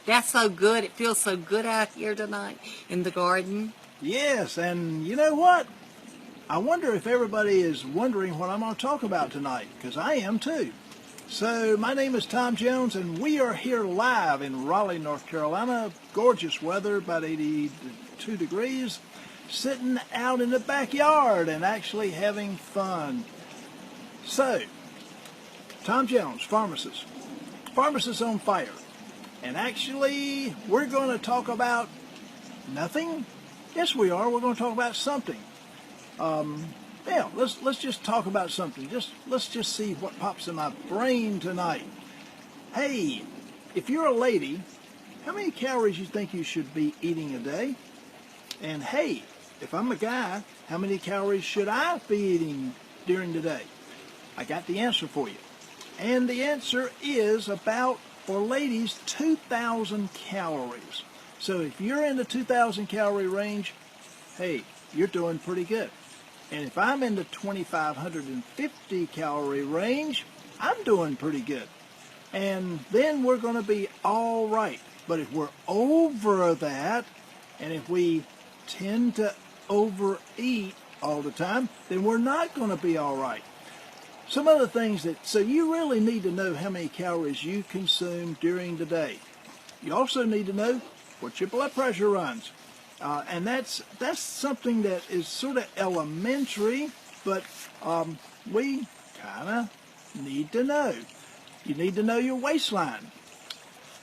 That's so good. It feels so good out here tonight in the garden. Yes, and you know what? I wonder if everybody is wondering what I'm going to talk about tonight, because I am too. So, my name is Tom Jones, and we are here live in Raleigh, North Carolina. Gorgeous weather, about 82 degrees. Sitting out in the backyard and actually having fun. So, Tom Jones, Pharmacist. Pharmacist on fire. And actually, we're going to talk about nothing? Yes, we are. We're going to talk about something. Let's just talk about something. Let's just see what pops in my brain tonight. Hey, if you're a lady, how many calories you think you should be eating a day? And hey, if I'm a guy, how many calories should I be eating during the day? I got the answer for you. And the answer is about, for ladies, 2,000 calories. So if you're in the 2,000 calorie range, hey, you're doing pretty good. And if I'm in the 2,550 calorie range, I'm doing pretty good. And then we're going to be all right. But if we're over that, and if we tend to overeat all the time, then we're not going to be all right. Some other things so you really need to know how many calories you consume during the day. You also need to know what your blood pressure runs. And that's something that is sort of elementary, but we kind of need to know. You need to know your waistline.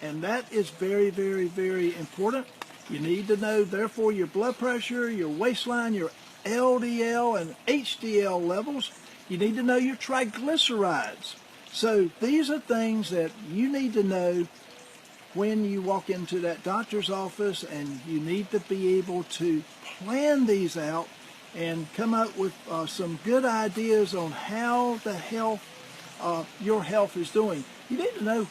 And that is very, very, very important. You need to know, therefore, your blood pressure, your waistline, your LDL and HDL levels. You need to know your triglycerides. So these are things that you need to know when you walk into that doctor's office, and you need to be able to plan these out and come up with some good ideas on how your health is doing. You need to know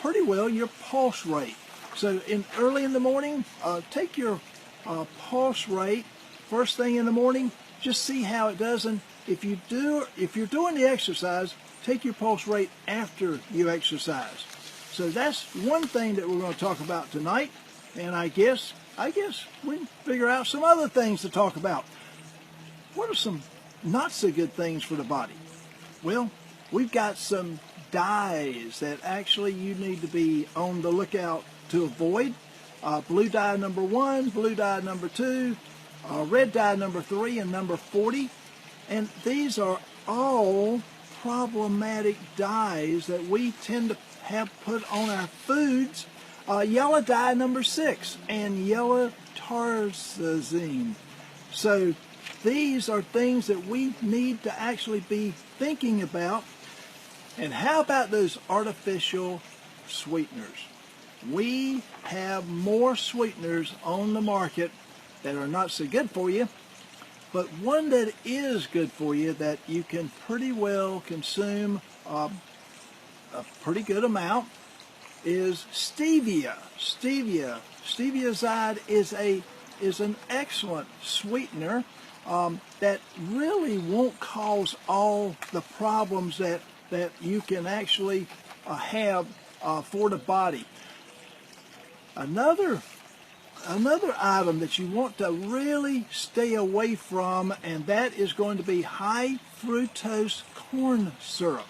pretty well your pulse rate. So early in the morning, take your pulse rate first thing in the morning. Just see how it does, and if you're doing the exercise, take your pulse rate after you exercise. So that's one thing that we're going to talk about tonight, and I guess we can figure out some other things to talk about. What are some not so good things for the body? Well, we've got some dyes that actually you need to be on the lookout to avoid. Blue dye number 1, blue dye number 2, red dye number 3, and number 40. And these are all problematic dyes that we tend to have put on our foods. Yellow dye number 6 and yellow tartrazine. So these are things that we need to actually be thinking about. And how about those artificial sweeteners? We have more sweeteners on the market that are not so good for you, but one that is good for you that you can pretty well consume a pretty good amount is stevia. Steviazide is an excellent sweetener that really won't cause all the problems that you can actually have for the body. Another item that you want to really stay away from, and that is going to be high fructose corn syrup.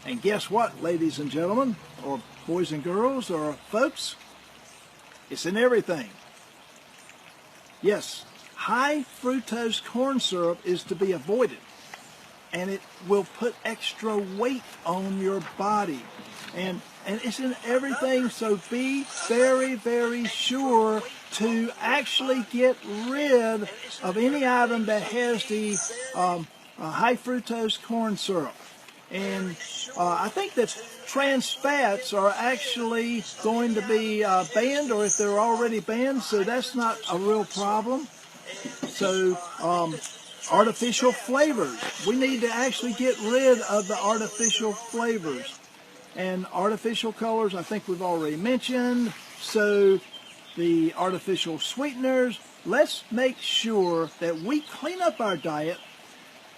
And guess what, ladies and gentlemen, or boys and girls, or folks? It's in everything. Yes, high fructose corn syrup is to be avoided, and it will put extra weight on your body. And it's in everything, so be very, very sure to actually get rid of any item that has the high fructose corn syrup. And I think that trans fats are actually going to be banned, or if they're already banned, so that's not a real problem. So artificial flavors. We need to actually get rid of the artificial flavors. And artificial colors, I think we've already mentioned. So the artificial sweeteners, let's make sure that we clean up our diet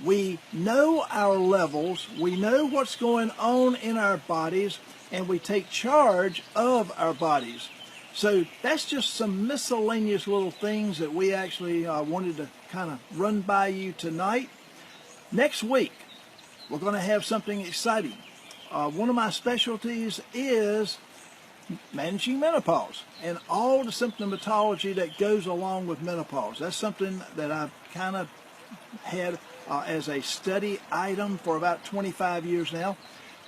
We know our levels, we know what's going on in our bodies, and we take charge of our bodies. So that's just some miscellaneous little things that we actually wanted to kind of run by you tonight. Next week, we're going to have something exciting. One of my specialties is managing menopause and all the symptomatology that goes along with menopause. That's something that I've kind of had as a study item for about 25 years now.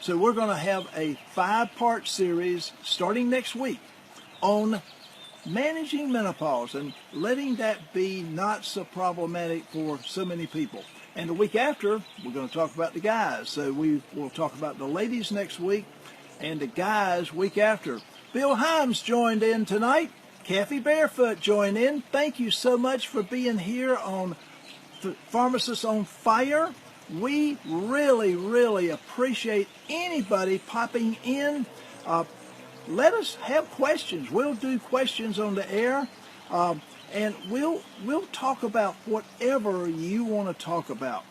So we're going to have a 5-part series starting next week on managing menopause and letting that be not so problematic for so many people. And the week after, we're going to talk about the guys. So we will talk about the ladies next week and the guys week after. Bill Himes joined in tonight. Kathy Barefoot joined in. Thank you so much for being here on Pharmacist on Fire. We really, really appreciate anybody popping in. Let us have questions. We'll do questions on the air, and we'll talk about whatever you want to talk about.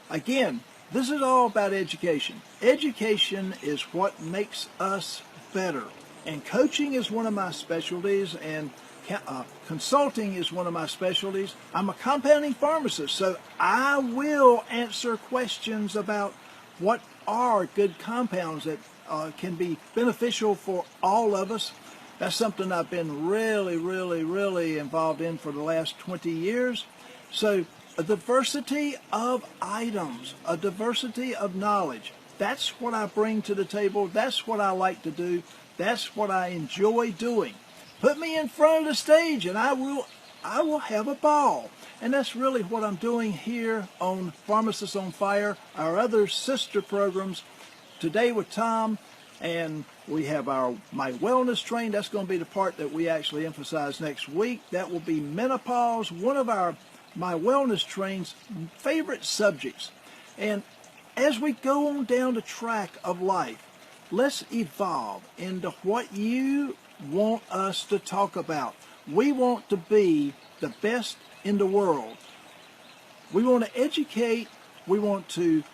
Again, this is all about education. Education is what makes us better. And coaching is one of my specialties, and consulting is one of my specialties. I'm a compounding pharmacist, so I will answer questions about what are good compounds that can be beneficial for all of us. That's something I've been really, really, really involved in for the last 20 years. So a diversity of items, a diversity of knowledge. That's what I bring to the table. That's what I like to do. That's what I enjoy doing. Put me in front of the stage and I will have a ball. And that's really what I'm doing here on Pharmacist on Fire, our other sister programs. Today with Tom, and we have my wellness train. That's going to be the part that we actually emphasize next week. That will be menopause, one of my wellness train's favorite subjects. And as we go on down the track of life, let's evolve into what you want us to talk about. We want to be the best in the world. We want to educate. We want to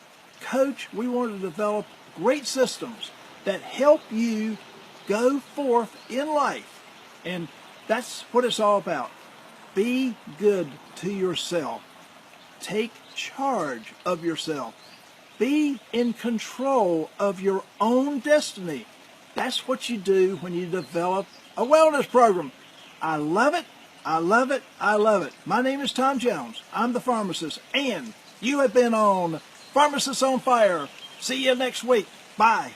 coach. We want to develop great systems that help you go forth in life. And that's what it's all about. Be good to yourself. Take charge of yourself. Be in control of your own destiny. That's what you do when you develop a wellness program. I love it. I love it. I love it. My name is Tom Jones. I'm the pharmacist, and you have been on Pharmacist on Fire. See you next week. Bye.